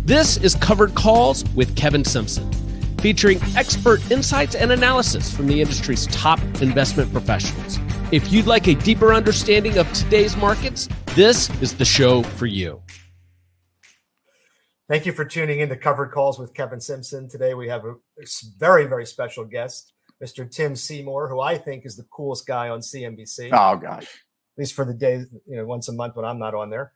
This is Covered Calls with Kevin Simpson, featuring expert insights and analysis from the industry's top investment professionals. If you'd like a deeper understanding of today's markets, this is the show for you. Thank you for tuning in to Covered Calls with Kevin Simpson. Today we have a very, very special guest, Mr. Tim Seymour, who I think is the coolest guy on CNBC. Oh, gosh. At least for the days, once a month when I'm not on there.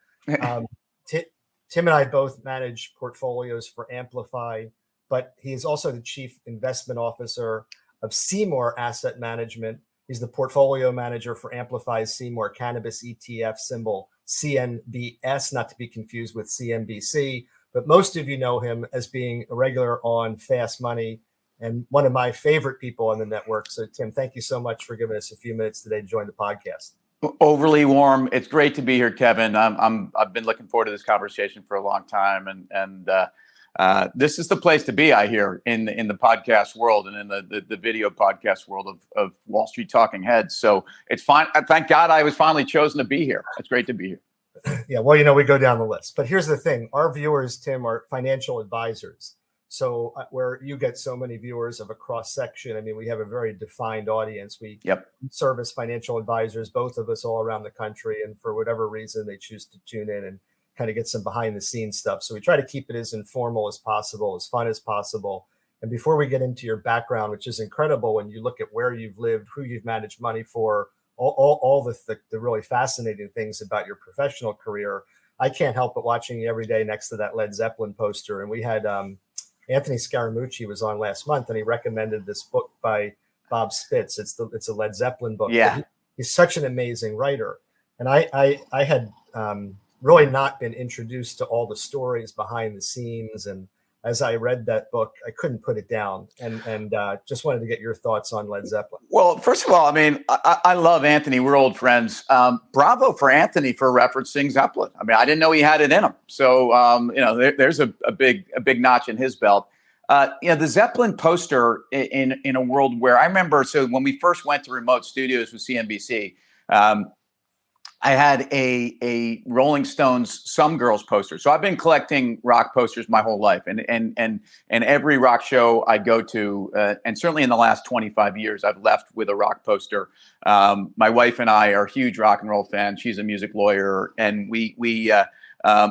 Tim and I both manage portfolios for Amplify, but he is also the chief investment officer of Seymour Asset Management. He's the portfolio manager for Amplify's Seymour Cannabis ETF, symbol CNBS, not to be confused with CNBC. But most of you know him as being a regular on Fast Money and one of my favorite people on the network. So, Tim, thank you so much for giving us a few minutes today to join the podcast. Overly warm. It's great to be here, Kevin. I've been looking forward to this conversation for a long time, and this is the place to be. I hear in the podcast world and in the video podcast world of Wall Street Talking Heads. So it's fine. Thank God I was finally chosen to be here. It's great to be here. Yeah, well, we go down the list. But here's the thing: our viewers, Tim, are financial advisors. So where you get so many viewers of a cross section, I mean, we have a very defined audience. We service financial advisors, both of us all around the country. And for whatever reason, they choose to tune in and kind of get some behind the scenes stuff. So we try to keep it as informal as possible, as fun as possible. And before we get into your background, which is incredible when you look at where you've lived, who you've managed money for, all the really fascinating things about your professional career, I can't help but watching you every day next to that Led Zeppelin poster. And we had Anthony Scaramucci was on last month, and he recommended this book by Bob Spitz. It's a Led Zeppelin book. Yeah, he's such an amazing writer, and I had really not been introduced to all the stories behind the scenes. And as I read that book, I couldn't put it down, and just wanted to get your thoughts on Led Zeppelin. Well, first of all, I mean, I love Anthony. We're old friends. Bravo for Anthony for referencing Zeppelin. I mean, I didn't know he had it in him. So, there's a big notch in his belt. The Zeppelin poster in a world where I remember. So when we first went to remote studios with CNBC, I had a Rolling Stones Some Girls poster. So I've been collecting rock posters my whole life, and every rock show I go to, and certainly in the last 25 years, I've left with a rock poster. My wife and I are huge rock and roll fans. She's a music lawyer, and we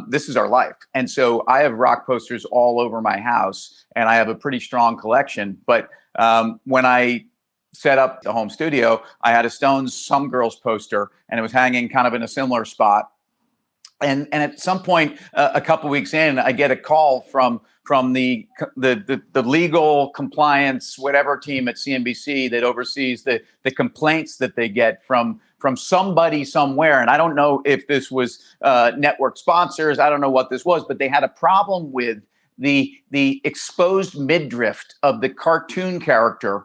this is our life. And so I have rock posters all over my house, and I have a pretty strong collection. But when I set up the home studio, I had a Stones Some Girls poster, and it was hanging kind of in a similar spot. And at some point, a couple of weeks in, I get a call from the legal compliance, whatever team at CNBC that oversees the complaints that they get from somebody somewhere. And I don't know if this was network sponsors. I don't know what this was, but they had a problem with the exposed midriff of the cartoon character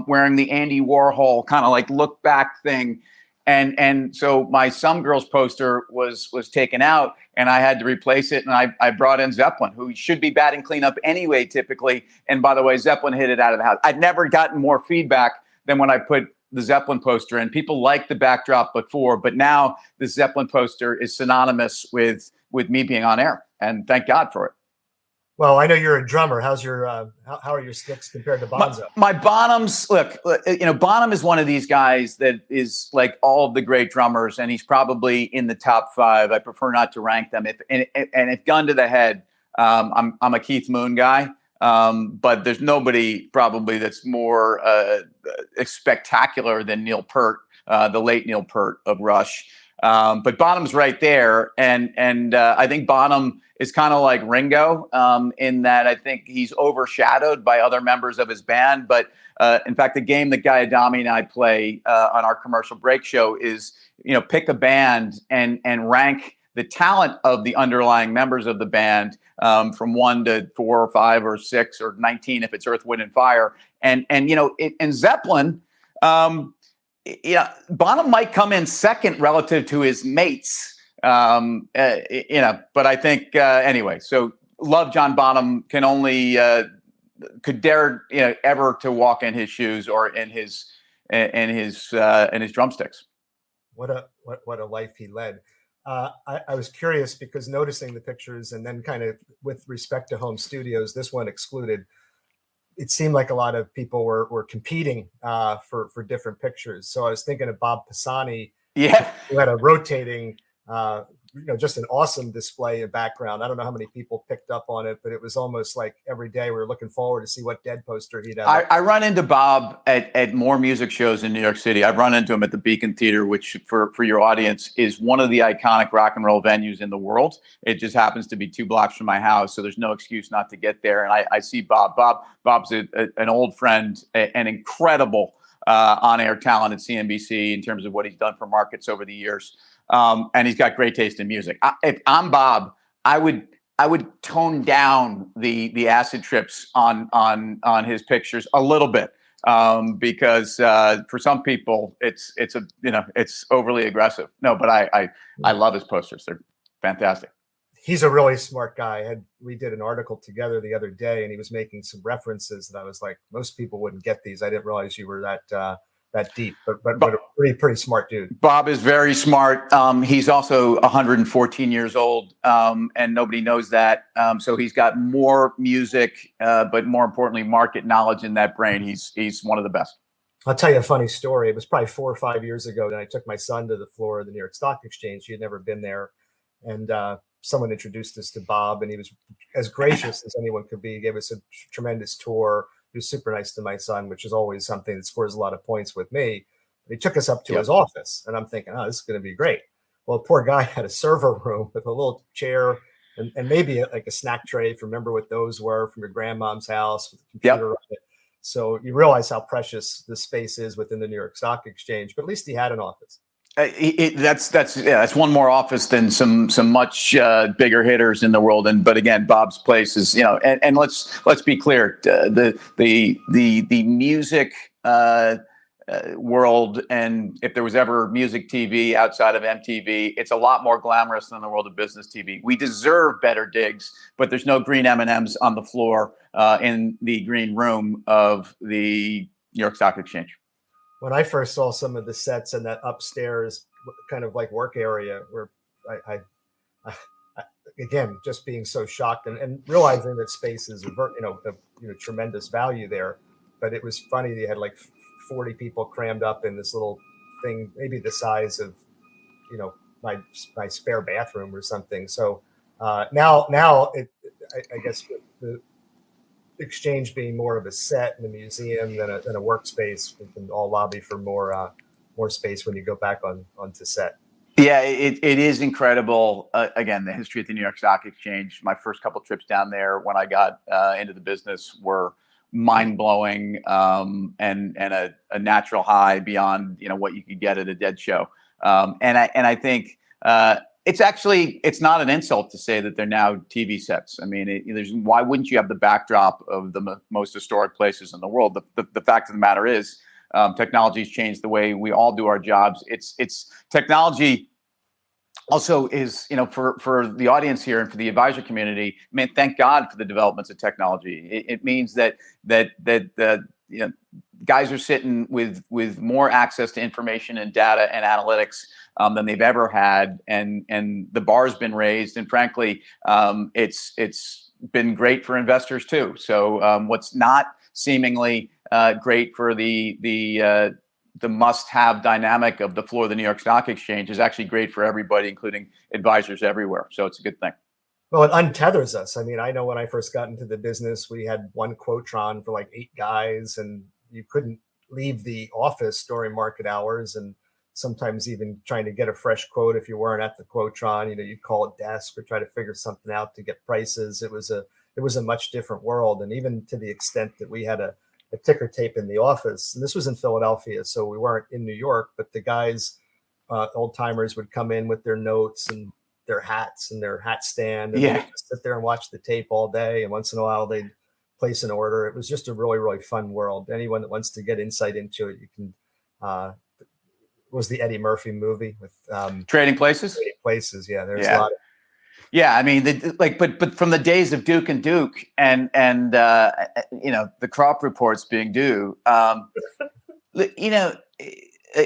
wearing the Andy Warhol kind of like look back thing. And so my Some Girls poster was taken out, and I had to replace it. And I brought in Zeppelin, who should be batting cleanup anyway, typically. And by the way, Zeppelin hit it out of the house. I'd never gotten more feedback than when I put the Zeppelin poster in. People liked the backdrop before, but now the Zeppelin poster is synonymous with me being on air. And thank God for it. Well, I know you're a drummer. How's your how are your sticks compared to Bonzo? My Bonham's, look, Bonham is one of these guys that is like all of the great drummers, and he's probably in the top 5. I prefer not to rank them. If gun to the head, I'm a Keith Moon guy, but there's nobody probably that's more spectacular than Neil Peart, the late Neil Peart of Rush. But Bonham's right there, and I think Bonham is kind of like Ringo in that I think he's overshadowed by other members of his band. But in fact, the game that Guy Adami and I play on our commercial break show is, pick a band and rank the talent of the underlying members of the band from 1 to 4 or 5 or 6 or 19 if it's Earth, Wind, and Fire. And Zeppelin, Bonham might come in second relative to his mates. But I think anyway. So love John Bonham. Could dare ever to walk in his shoes or in his drumsticks. What a life he led. I was curious because noticing the pictures and then kind of with respect to home studios, this one excluded, it seemed like a lot of people were competing for different pictures. So I was thinking of Bob Pisani, who had a rotating, just an awesome display of background. I don't know how many people picked up on it, but it was almost like every day we were looking forward to see what Dead poster he'd have. I run into Bob at more music shows in New York City. I've run into him at the Beacon Theater, which for your audience is one of the iconic rock and roll venues in the world. It just happens to be 2 blocks from my house, so there's no excuse not to get there. And I see Bob. Bob's an old friend, an incredible on-air talent at CNBC in terms of what he's done for markets over the years. And he's got great taste in music. If I'm Bob, I would tone down the acid trips on his pictures a little bit, because for some people it's overly aggressive. No, but I love his posters. They're fantastic. He's a really smart guy. We did an article together the other day, and he was making some references that I was like, most people wouldn't get these. I didn't realize you were that deep, but a pretty smart dude. Bob is very smart. He's also 114 years old, and nobody knows that. So he's got more music, but more importantly, market knowledge in that brain. He's one of the best. I'll tell you a funny story. It was probably 4 or 5 years ago that I took my son to the floor of the New York Stock Exchange. He had never been there, and someone introduced us to Bob, and he was as gracious as anyone could be. He gave us a tremendous tour. He was super nice to my son, which is always something that scores a lot of points with me. He took us up to his office, and I'm thinking, oh, this is going to be great. Well, the poor guy had a server room with a little chair and maybe like a snack tray. If you remember what those were from your grandmom's house with a computer on it. So you realize how precious the space is within the New York Stock Exchange, but at least he had an office. That's one more office than some much bigger hitters in the world. But again, Bob's place is, and let's be clear, the music world, and if there was ever music TV outside of MTV, it's a lot more glamorous than the world of business TV. We deserve better digs, but there's no green M&Ms on the floor in the green room of the New York Stock Exchange. When I first saw some of the sets in that upstairs kind of like work area, where I again, just being so shocked and realizing that space is tremendous value there. But it was funny, they had like 40 people crammed up in this little thing, maybe the size of my spare bathroom or something. So now I guess the exchange being more of a set in the museum than a workspace, we can all lobby for more space when you go back onto set. Yeah, it is incredible. Again, the history of the New York Stock Exchange. My first couple trips down there when I got into the business were mind-blowing, and a natural high beyond what you could get at a Dead show. And I think it's not an insult to say that they're now TV sets. I mean, why wouldn't you have the backdrop of the most historic places in the world? The fact of the matter is, technology's changed the way we all do our jobs. It's technology also is, for the audience here and for the advisor community, man, thank God for the developments of technology. It means that guys are sitting with more access to information and data and analytics than they've ever had, and the bar's been raised, and frankly, it's been great for investors too. So what's not seemingly great for the must-have dynamic of the floor of the New York Stock Exchange is actually great for everybody, including advisors everywhere. So it's a good thing. Well, it untethers us. I mean, I know when I first got into the business, we had one Quotron for like 8 guys, and you couldn't leave the office during market hours, and sometimes even trying to get a fresh quote if you weren't at the Quotron, you'd call a desk or try to figure something out to get prices. It was a much different world. And even to the extent that we had a ticker tape in the office, and this was in Philadelphia, so we weren't in New York, but the guys, old timers, would come in with their notes and their hats and their hat stand, and they'd just sit there and watch the tape all day. And once in a while they'd place an order. It was just a really, really fun world. Anyone that wants to get insight into it, you can, was the Eddie Murphy movie with Trading Places? Trading Places. Yeah. There's a lot of, yeah, I mean, but from the days of Duke and Duke and the crop reports being due,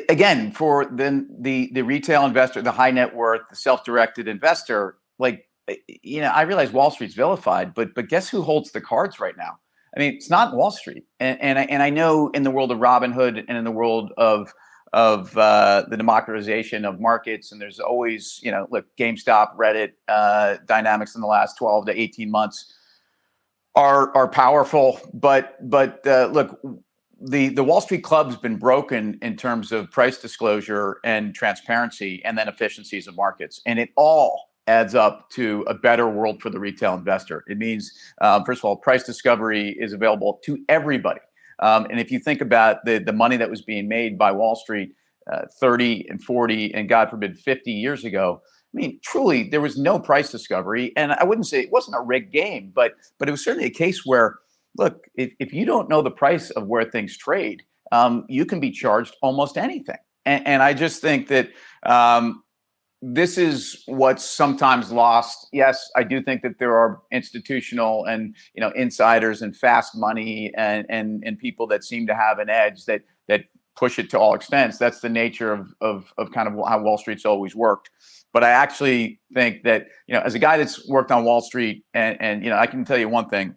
again, for the retail investor, the high net worth, the self-directed investor, like, I realize Wall Street's vilified, but guess who holds the cards right now? I mean, it's not Wall Street, and I know in the world of Robinhood and in the world of the democratization of markets, and there's always, look, GameStop, Reddit, dynamics in the last 12 to 18 months are powerful, but look, the Wall Street Club's been broken in terms of price disclosure and transparency, and then efficiencies of markets, and it all adds up to a better world for the retail investor. It means, first of all, price discovery is available to everybody. And if you think about the money that was being made by Wall Street 30 and 40 and God forbid 50 years ago, I mean, truly, there was no price discovery. And I wouldn't say it wasn't a rigged game, but it was certainly a case where, look, if you don't know the price of where things trade, you can be charged almost anything. And I just think that this is what's sometimes lost. Yes, I do think that there are institutional and insiders and fast money and people that seem to have an edge that push it to all extents. That's the nature of kind of how Wall Street's always worked. But I actually think that as a guy that's worked on Wall Street, and I can tell you one thing.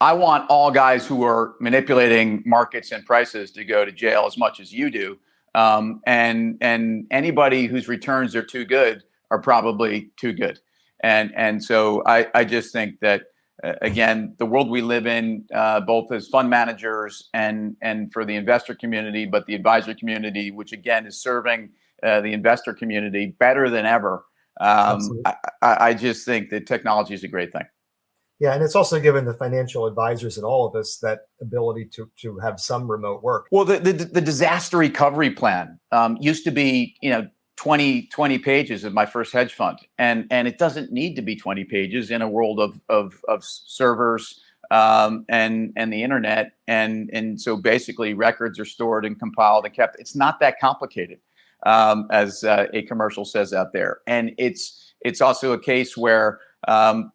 I want all guys who are manipulating markets and prices to go to jail as much as you do. And anybody whose returns are too good are probably too good. And so I just think that, again, the world we live in, both as fund managers and for the investor community, but the advisor community, which again is serving the investor community better than ever. I just think that technology is a great thing. Yeah, and it's also given the financial advisors and all of us that ability to have some remote work. Well, the disaster recovery plan used to be 20 pages of my first hedge fund, and it doesn't need to be 20 pages in a world of servers and the internet, and so basically records are stored and compiled and kept. It's not that complicated, as a commercial says out there, and it's also a case where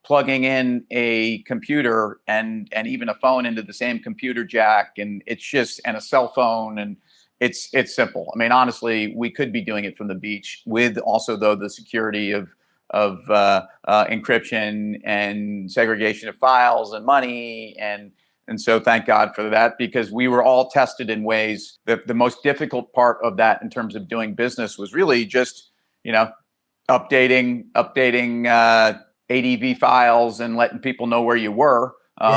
plugging in a computer and even a phone into the same computer jack, and a cell phone, and it's simple. I mean, honestly, we could be doing it from the beach with also though the security of encryption and segregation of files and money, and so thank God for that, because we were all tested in ways that the most difficult part of that in terms of doing business was really just updating ADV files and letting people know where you were,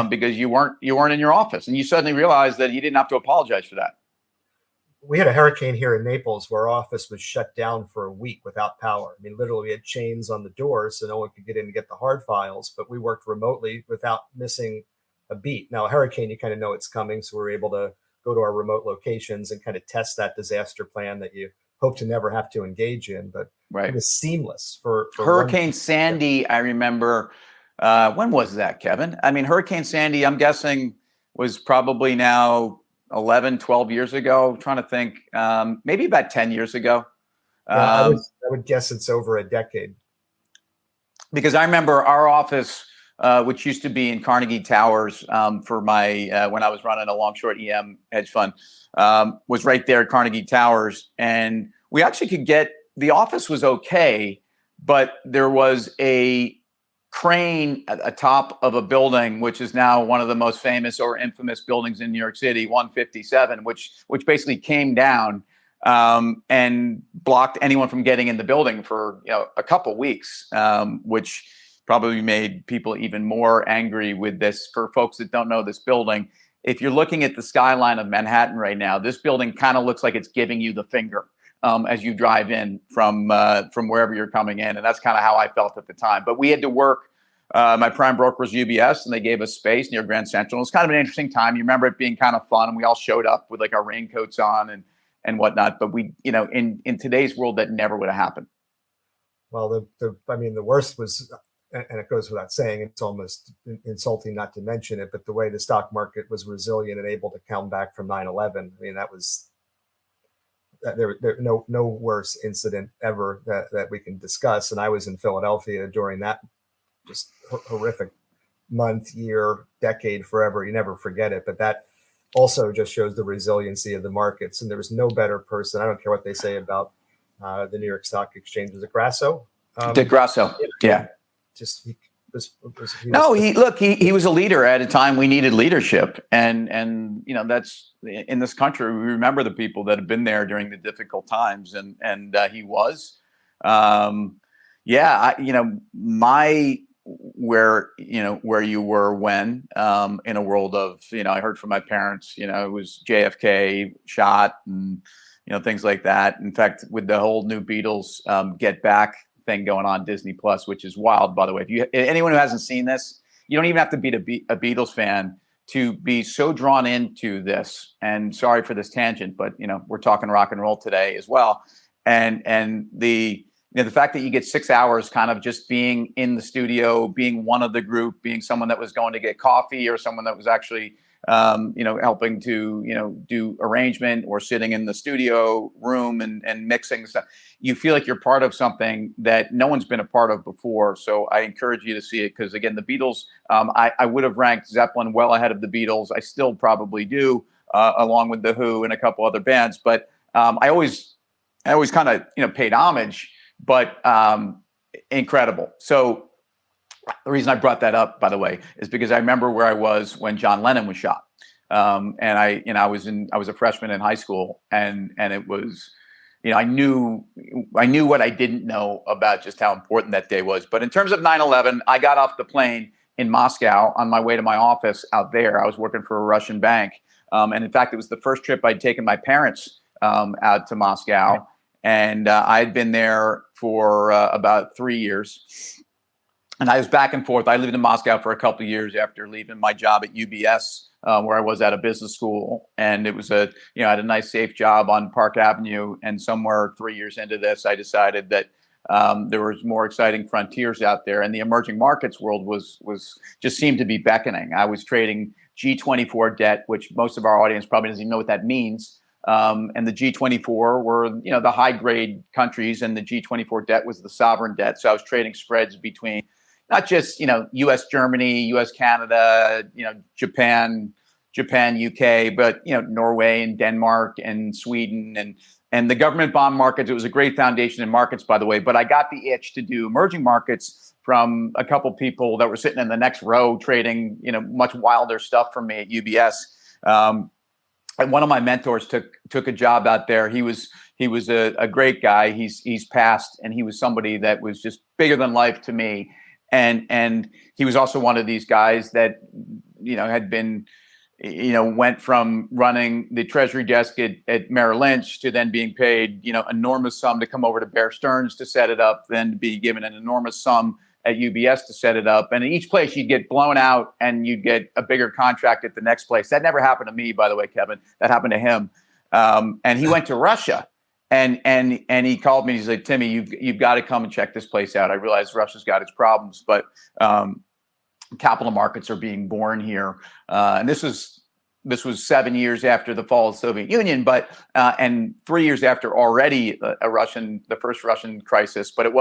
because you weren't in your office, and you suddenly realized that you didn't have to apologize for that. We had a hurricane here in Naples where our office was shut down for a week without power. I mean, literally we had chains on the doors so no one could get in and get the hard files, but we worked remotely without missing a beat. Now, a hurricane, you kind of know it's coming, so we're able to go to our remote locations and kind of test that disaster plan that you hope to never have to engage in, but it was seamless for Hurricane Sandy. I remember, when was that, Kevin? I mean, Hurricane Sandy, I'm guessing was probably now 11, 12 years ago. I'm trying to think, maybe about 10 years ago. I would guess it's over a decade. Because I remember our office, which used to be in Carnegie Towers, for my when I was running a long short EM hedge fund, was right there at Carnegie Towers, and we actually could get the office was okay, but there was a crane at the top of a building, which is now one of the most famous or infamous buildings in New York City, 157, which basically came down and blocked anyone from getting in the building for a couple weeks, which probably made people even more angry with this. For folks that don't know this building, if you're looking at the skyline of Manhattan right now, this building kind of looks like it's giving you the finger as you drive in from wherever you're coming in. And that's kind of how I felt at the time. But we had to work. My prime broker was UBS, and they gave us space near Grand Central. It was kind of an interesting time. You remember it being kind of fun, and we all showed up with like our raincoats on and whatnot. But we, in today's world, that never would have happened. Well, the worst was, and it goes without saying, it's almost insulting not to mention it, but the way the stock market was resilient and able to come back from 9/11. I mean, that was there no worse incident ever that we can discuss. And I was in Philadelphia during that just horrific month, year, decade, forever. You never forget it. But that also just shows the resiliency of the markets. And there was no better person. I don't care what they say about the New York Stock Exchange. Was it Grasso? Dick Grasso. Yeah. Just he was a leader at a time we needed leadership, and that's in this country. We remember the people that have been there during the difficult times, and he was, where you were when in a world of I heard from my parents, it was JFK shot and things like that. In fact, with the whole new Beatles Get Back thing going on Disney Plus, which is wild, by the way. If anyone who hasn't seen this, you don't even have to be a Beatles fan to be so drawn into this. And sorry for this tangent, but we're talking rock and roll today as well. And the fact that you get 6 hours kind of just being in the studio, being one of the group, being someone that was going to get coffee or someone that was actually helping to, do arrangement or sitting in the studio room and mixing stuff. You feel like you're part of something that no one's been a part of before. So I encourage you to see it because, again, the Beatles, I would have ranked Zeppelin well ahead of the Beatles. I still probably do, along with The Who and a couple other bands. But I always kind of, paid homage, but incredible. So the reason I brought that up, by the way, is because I remember where I was when John Lennon was shot, and I was a freshman in high school, and it was, I knew what I didn't know about just how important that day was. But in terms of 9/11, I got off the plane in Moscow on my way to my office out there. I was working for a Russian bank, and in fact, it was the first trip I'd taken my parents out to Moscow, and I had been there for about 3 years. And I was back and forth. I lived in Moscow for a couple of years after leaving my job at UBS, where I was at a business school. And it was I had a nice, safe job on Park Avenue. And somewhere 3 years into this, I decided that there was more exciting frontiers out there. And the emerging markets world was just seemed to be beckoning. I was trading G24 debt, which most of our audience probably doesn't even know what that means. And the G24 were, the high grade countries, and the G24 debt was the sovereign debt. So I was trading spreads between not just, U.S., Germany, U.S., Canada, Japan, UK, but, Norway and Denmark and Sweden and the government bond markets. It was a great foundation in markets, by the way, but I got the itch to do emerging markets from a couple people that were sitting in the next row trading, much wilder stuff from me at UBS. And one of my mentors took a job out there. He was a great guy. He's passed, and he was somebody that was just bigger than life to me. And he was also one of these guys that, had been, went from running the treasury desk at Merrill Lynch to then being paid, enormous sum to come over to Bear Stearns to set it up, then to be given an enormous sum at UBS to set it up. And in each place you'd get blown out and you'd get a bigger contract at the next place. That never happened to me, by the way, Kevin. That happened to him. And he went to Russia. And he called me. He's like, Timmy, you've got to come and check this place out. I realize Russia's got its problems, but capital markets are being born here. And this was 7 years after the fall of the Soviet Union, but and 3 years after already the first Russian crisis. But it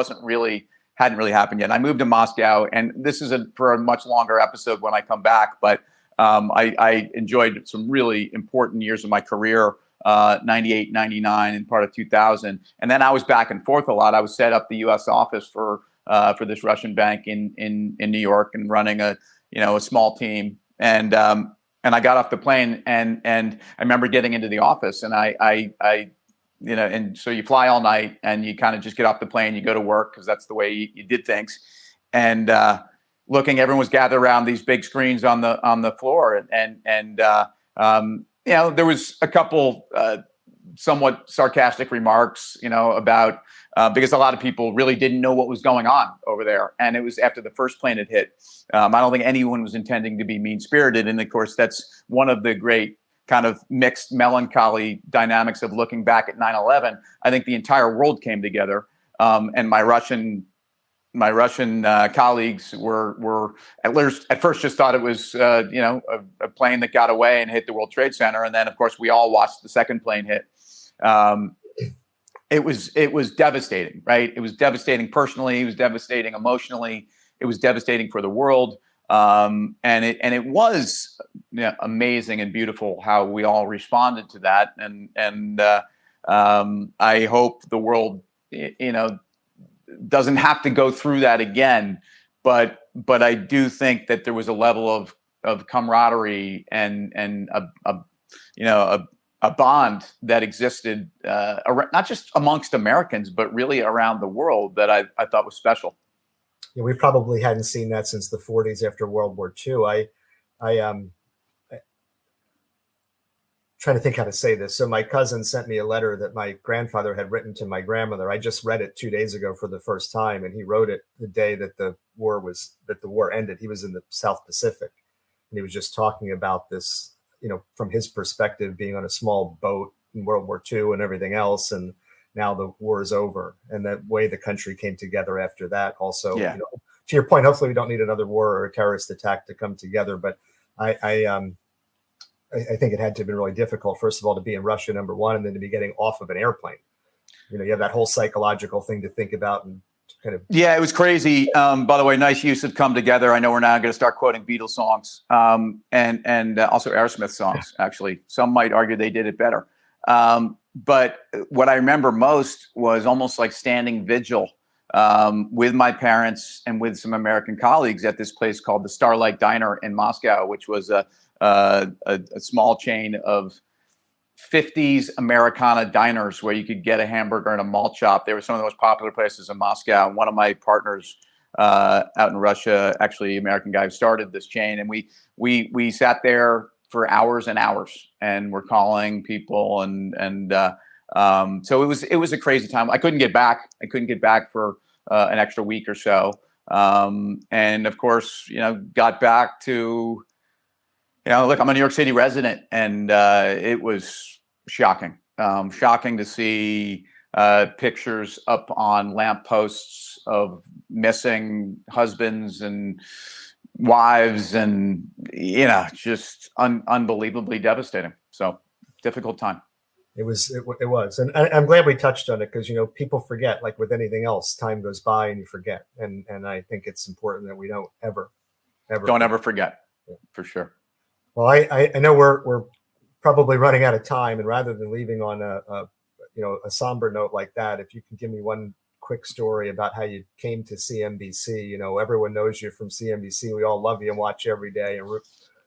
hadn't really happened yet. I moved to Moscow, and this is for a much longer episode when I come back. But I enjoyed some really important years of my career. 98, 99, and part of 2000. And then I was back and forth a lot. I was set up the U.S. office for this Russian bank in New York and running a small team. And I got off the plane and I remember getting into the office and and so you fly all night and you kind of just get off the plane, you go to work because that's the way you did things. And everyone was gathered around these big screens on the floor and there was a couple somewhat sarcastic remarks, about because a lot of people really didn't know what was going on over there. And it was after the first plane had hit. I don't think anyone was intending to be mean-spirited. And of course, that's one of the great kind of mixed melancholy dynamics of looking back at 9/11. I think the entire world came together. And my Russian colleagues were at first just thought it was a plane that got away and hit the World Trade Center, and then of course we all watched the second plane hit. It was devastating, right? It was devastating personally. It was devastating emotionally. It was devastating for the world, and it was amazing and beautiful how we all responded to that. And I hope the world, doesn't have to go through that again. But I do think that there was a level of camaraderie and a bond that existed, not just amongst Americans, but really around the world that I thought was special. Yeah, we probably hadn't seen that since the 40s after World War II. I trying to think how to say this. So my cousin sent me a letter that my grandfather had written to my grandmother. I just read it 2 days ago for the first time, and he wrote it the day that the war ended. He was in the South Pacific, and he was just talking about this, from his perspective, being on a small boat in World War II and everything else, and now the war is over, and that way the country came together after that. Also, yeah. To your point, hopefully we don't need another war or a terrorist attack to come together, but I think it had to have been really difficult, first of all, to be in Russia, number one, and then to be getting off of an airplane. You have that whole psychological thing to think about and kind of. Yeah, it was crazy. By the way, nice use of "Come Together." I know we're now going to start quoting Beatles songs and also Aerosmith songs. Actually, some might argue they did it better. But what I remember most was almost like standing vigil with my parents and with some American colleagues at this place called the Starlight Diner in Moscow, which was a small chain of 50s Americana diners where you could get a hamburger and a malt chop. They were some of the most popular places in Moscow. One of my partners out in Russia, actually American guy who started this chain, and we sat there for hours and hours and we're calling people and so it was a crazy time. I couldn't get back for an extra week or so, and of course got back to. Look, I'm a New York City resident, and it was shocking. Shocking to see pictures up on lampposts of missing husbands and wives, and just unbelievably devastating. So difficult time. It was, and I'm glad we touched on it because people forget. Like with anything else, time goes by and you forget, and I think it's important that we don't ever forget. Yeah. For sure. Well, I know we're probably running out of time, and rather than leaving on a somber note like that, if you can give me one quick story about how you came to CNBC. Everyone knows you from CNBC. We all love you and watch you every day and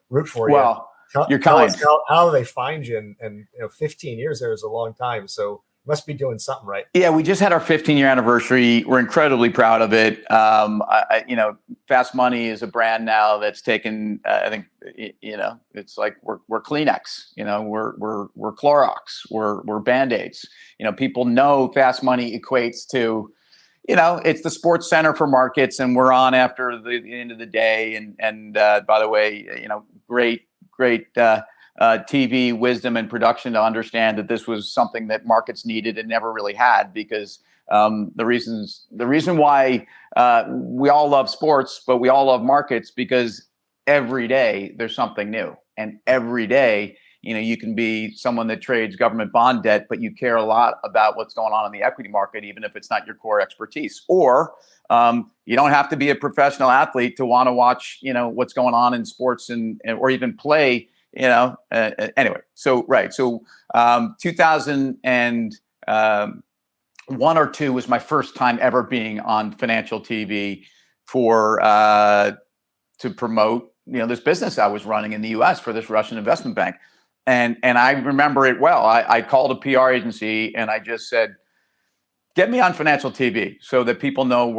root for you. Well, you're kind. Tell us how they find you, and 15 years there is a long time, so must be doing something right. Yeah, we just had our 15-year anniversary. We're incredibly proud of it. Fast Money is a brand now that's taken. I think it's like we're Kleenex. We're Clorox. We're Band-Aids. People know Fast Money equates to. It's the sports center for markets, and we're on after the end of the day. And by the way, great. TV wisdom and production to understand that this was something that markets needed and never really had, because the reason why we all love sports, but we all love markets, because every day there's something new, and every day you can be someone that trades government bond debt, but you care a lot about what's going on in the equity market, even if it's not your core expertise. Or you don't have to be a professional athlete to want to watch what's going on in sports or even play. Anyway, so 2001 or two was my first time ever being on financial TV to promote this business I was running in the U.S. for this Russian investment bank, and I remember it well. I called a PR agency and I just said, get me on financial TV so that people know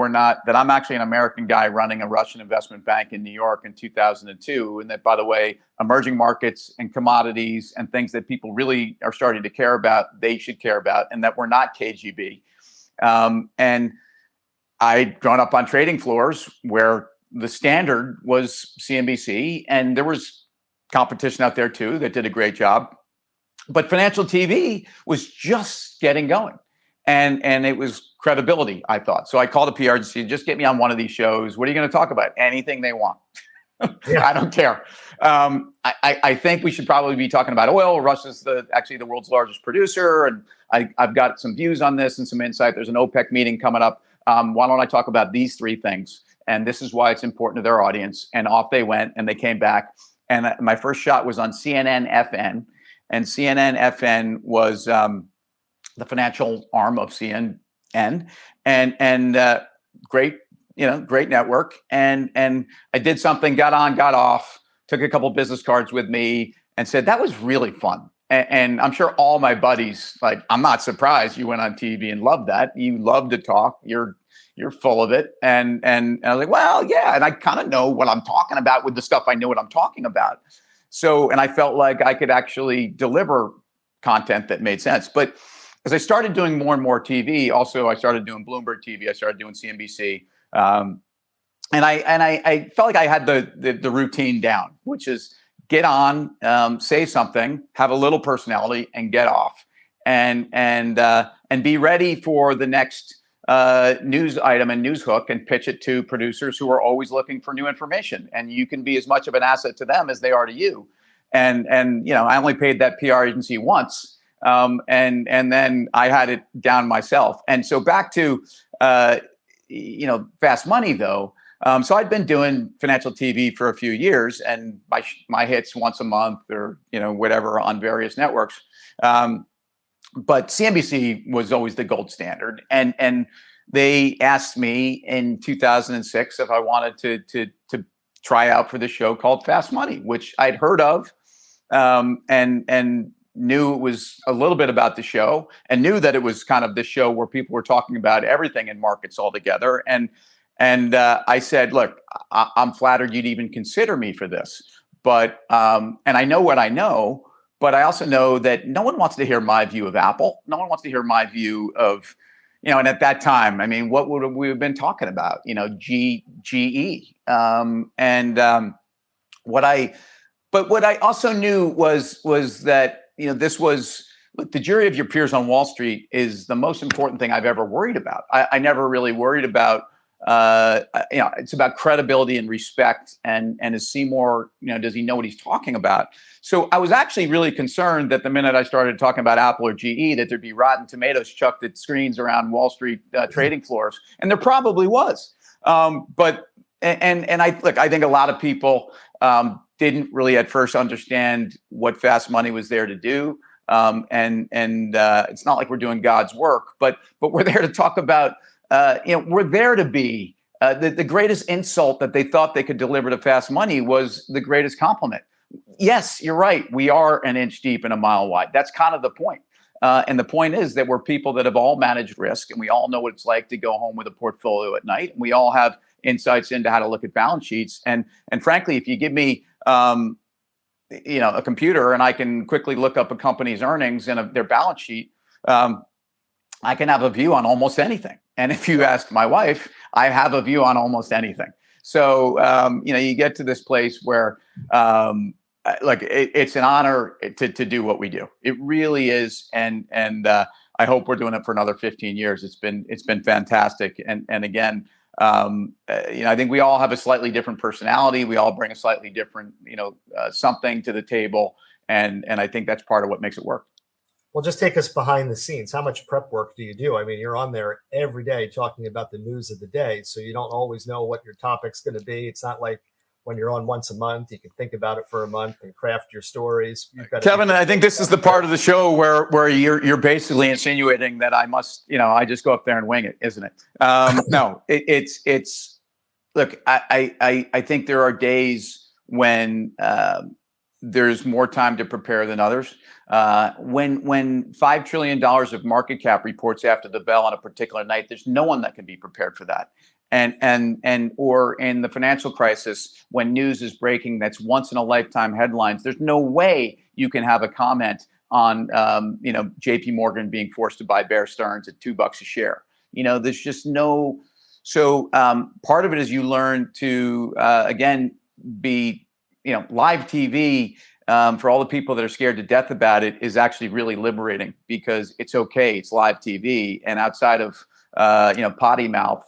that I'm actually an American guy running a Russian investment bank in New York in 2002. And that, by the way, emerging markets and commodities and things that people really are starting to care about, they should care about, and that we're not KGB. And I'd grown up on trading floors where the standard was CNBC, and there was competition out there too that did a great job. But financial TV was just getting going. And it was credibility, I thought. So I called the PR agency, just get me on one of these shows. What are you going to talk about? Anything they want. Yeah. I don't care. I think we should probably be talking about oil. Russia's actually the world's largest producer. And I've got some views on this and some insight. There's an OPEC meeting coming up. Why don't I talk about these three things? And this is why it's important to their audience. And off they went, and they came back. And my first shot was on CNN FN, and CNN FN was the financial arm of CNN, and great, great network. And I did something, got on, got off, took a couple business cards with me, and said that was really fun. And I'm sure all my buddies, like, I'm not surprised you went on TV and loved that. You love to talk. You're full of it. And I was like, well, yeah. And I kind of know what I'm talking about with the stuff I know what I'm talking about. So, and I felt like I could actually deliver content that made sense. But as I started doing more and more TV, also I started doing Bloomberg TV. I started doing CNBC. And I felt like I had the routine down, which is get on, say something, have a little personality, and get off, and be ready for the next news item and news hook, and pitch it to producers who are always looking for new information. And you can be as much of an asset to them as they are to you. And I only paid that PR agency once, and then I had it down myself. And so back to Fast Money though. So I'd been doing financial TV for a few years, and my hits once a month or, whatever on various networks. But CNBC was always the gold standard. And they asked me in 2006 if I wanted to try out for the show called Fast Money, which I'd heard of, and knew it was a little bit about the show, and knew that it was kind of the show where people were talking about everything in markets altogether. And I said, look, I'm flattered you'd even consider me for this. But and I know what I know, but I also know that no one wants to hear my view of Apple. No one wants to hear my view of, and at that time, I mean, what would we have been talking about? GE. But what I also knew was that, this was, look, the jury of your peers on Wall Street is the most important thing I've ever worried about. I never really worried about, it's about credibility and respect. And is Seymour, does he know what he's talking about? So I was actually really concerned that the minute I started talking about Apple or GE, that there'd be rotten tomatoes chucked at screens around Wall Street trading floors. And there probably was. But I think a lot of people didn't really at first understand what Fast Money was there to do. And it's not like we're doing God's work, but we're there to talk about, we're there to be the greatest insult that they thought they could deliver to Fast Money was the greatest compliment. Yes, you're right. We are an inch deep and a mile wide. That's kind of the point. And the point is that we're people that have all managed risk, and we all know what it's like to go home with a portfolio at night. We all have insights into how to look at balance sheets. And frankly, if you give me a computer and I can quickly look up a company's earnings and their balance sheet, I can have a view on almost anything. And if you ask my wife, I have a view on almost anything. So, you get to this place where, it's an honor to do what we do. It really is. And I hope we're doing it for another 15 years. It's been fantastic. And again, I think we all have a slightly different personality. We all bring a slightly different, something to the table. And I think that's part of what makes it work. Well, just take us behind the scenes. How much prep work do you do? I mean, you're on there every day talking about the news of the day, so you don't always know what your topic's going to be. It's not like when you're on once a month, you can think about it for a month and craft your stories. Kevin, I think this is the part of the show where you're basically insinuating that I must, I just go up there and wing it, isn't it? No, it's look, I think there are days when there's more time to prepare than others. When $5 trillion of market cap reports after the bell on a particular night, there's no one that can be prepared for that. Or in the financial crisis, when news is breaking, that's once in a lifetime headlines. There's no way you can have a comment on, JP Morgan being forced to buy Bear Stearns at $2 a share. There's just no. So part of it is you learn to, again, be, live TV for all the people that are scared to death about it is actually really liberating because it's okay. It's live TV. And outside of, potty mouth,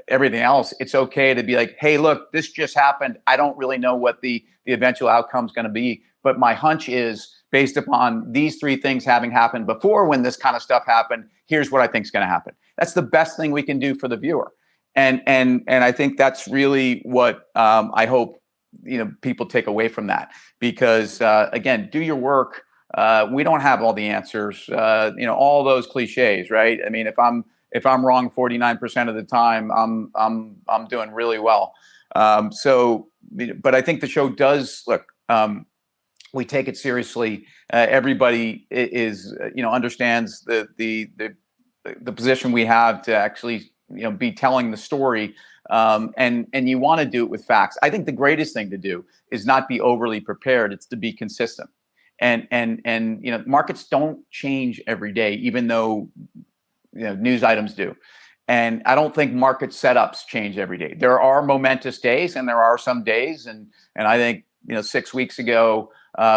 everything else, it's okay to be like, hey, look, this just happened. I don't really know what the eventual outcome is going to be, but my hunch is based upon these three things having happened before when this kind of stuff happened. Here's what I think is going to happen. That's the best thing we can do for the viewer. And I think that's really what I hope people take away from that, because again, do your work. We don't have all the answers. All those cliches, right? I mean, if I'm wrong 49% of the time, I'm doing really well. But I think the show does look. We take it seriously. Everybody is, understands the position we have to actually, be telling the story. And you want to do it with facts. I think the greatest thing to do is not be overly prepared. It's to be consistent. And markets don't change every day, even though news items do. And I don't think market setups change every day. There are momentous days, and there are some days, and I think 6 weeks ago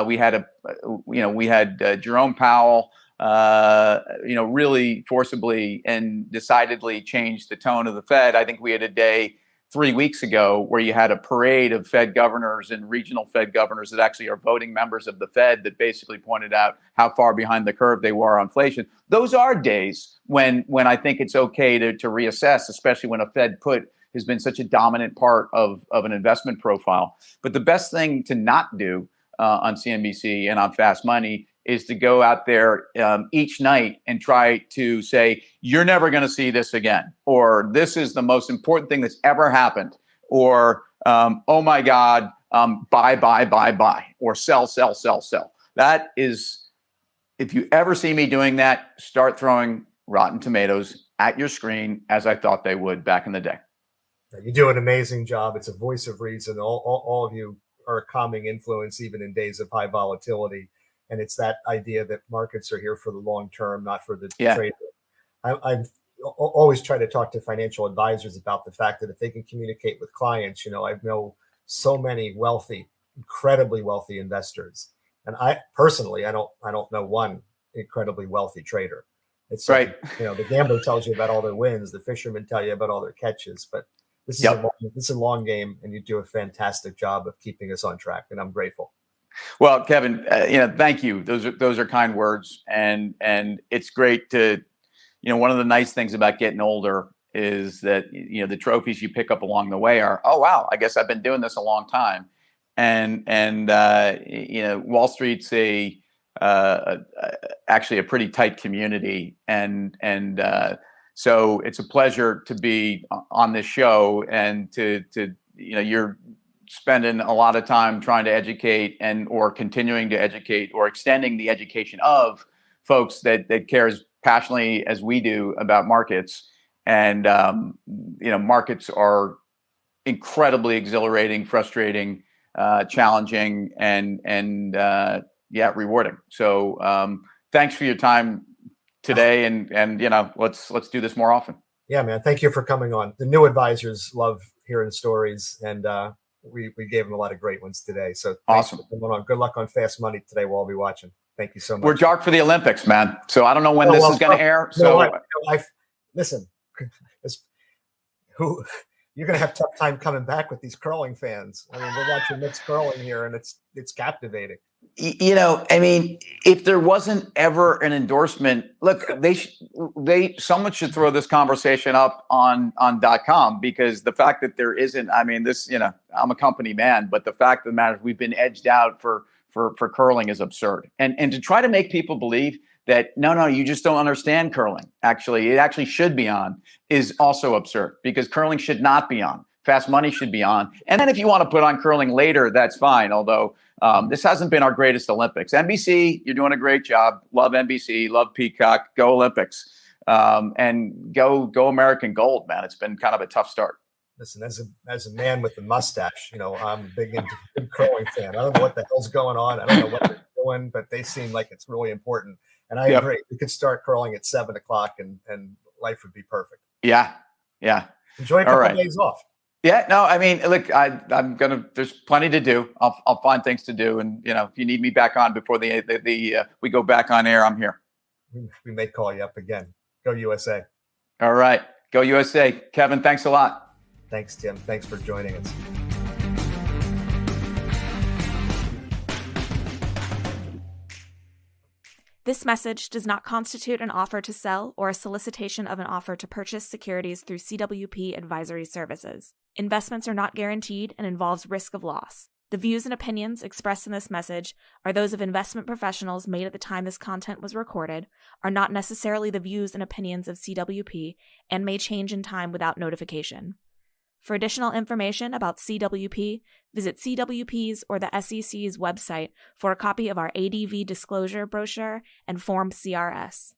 we had Jerome Powell really forcibly and decidedly changed the tone of the Fed. I think we had a day 3 weeks ago where you had a parade of Fed governors and regional Fed governors that actually are voting members of the Fed that basically pointed out how far behind the curve they were on inflation. Those are days when I think it's okay to reassess, especially when a Fed put has been such a dominant part of an investment profile. But the best thing to not do on CNBC and on Fast Money is to go out there each night and try to say, you're never going to see this again, or this is the most important thing that's ever happened, or oh my God, buy, or sell. That is, if you ever see me doing that, start throwing rotten tomatoes at your screen, as I thought they would back in the day. You do an amazing job. It's a voice of reason. All of you are a calming influence, even in days of high volatility. And it's that idea that markets are here for the long term, not for the trader. I've always tried to talk to financial advisors about the fact that if they can communicate with clients, I know so many wealthy, incredibly wealthy investors. And I personally, I don't know one incredibly wealthy trader. It's right. The gambler tells you about all their wins. The fishermen tell you about all their catches. But this is a long game, and you do a fantastic job of keeping us on track. And I'm grateful. Well, Kevin, thank you. Those are kind words, and it's great to, one of the nice things about getting older is that the trophies you pick up along the way are, oh wow, I guess I've been doing this a long time, and Wall Street's actually a pretty tight community, and so it's a pleasure to be on this show, and to you're spending a lot of time trying to educate or continuing to educate or extending the education of folks that care as passionately as we do about markets. And, markets are incredibly exhilarating, frustrating, challenging, and rewarding. So thanks for your time today. And let's do this more often. Yeah, man. Thank you for coming on. The new advisors love hearing stories, and we gave them a lot of great ones today. So awesome. For coming on. Good luck on Fast Money today. We'll all be watching. Thank you so much. We're dark for the Olympics, man. So I don't know when this is going to air. Listen, you're going to have a tough time coming back with these curling fans. I mean, we're watching mixed curling here, and it's captivating. If there wasn't ever an endorsement, look, someone should throw this conversation up on .com, because the fact that there isn't, I'm a company man, but the fact of the matter is we've been edged out for curling is absurd. And to try to make people believe that, no, you just don't understand curling. Actually, it actually should be on is also absurd, because curling should not be on. Fast Money should be on. And then if you want to put on curling later, that's fine. Although this hasn't been our greatest Olympics. NBC, you're doing a great job. Love NBC, love Peacock, go Olympics, and go American gold, man. It's been kind of a tough start. Listen, as a man with the mustache, I'm big curling fan. I don't know what the hell's going on. I don't know what they're doing, but they seem like it's really important. And I agree. We could start curling at 7:00 and life would be perfect. Yeah. Enjoy a couple of days off. Yeah, no, look, there's plenty to do. I'll find things to do. And, if you need me back on before we go back on air, I'm here. We may call you up again. Go USA. All right. Go USA. Kevin, thanks a lot. Thanks, Tim. Thanks for joining us. This message does not constitute an offer to sell or a solicitation of an offer to purchase securities through CWP Advisory Services. Investments are not guaranteed and involves risk of loss. The views and opinions expressed in this message are those of investment professionals made at the time this content was recorded, are not necessarily the views and opinions of CWP, and may change in time without notification. For additional information about CWP, visit CWP's or the SEC's website for a copy of our ADV disclosure brochure and Form CRS.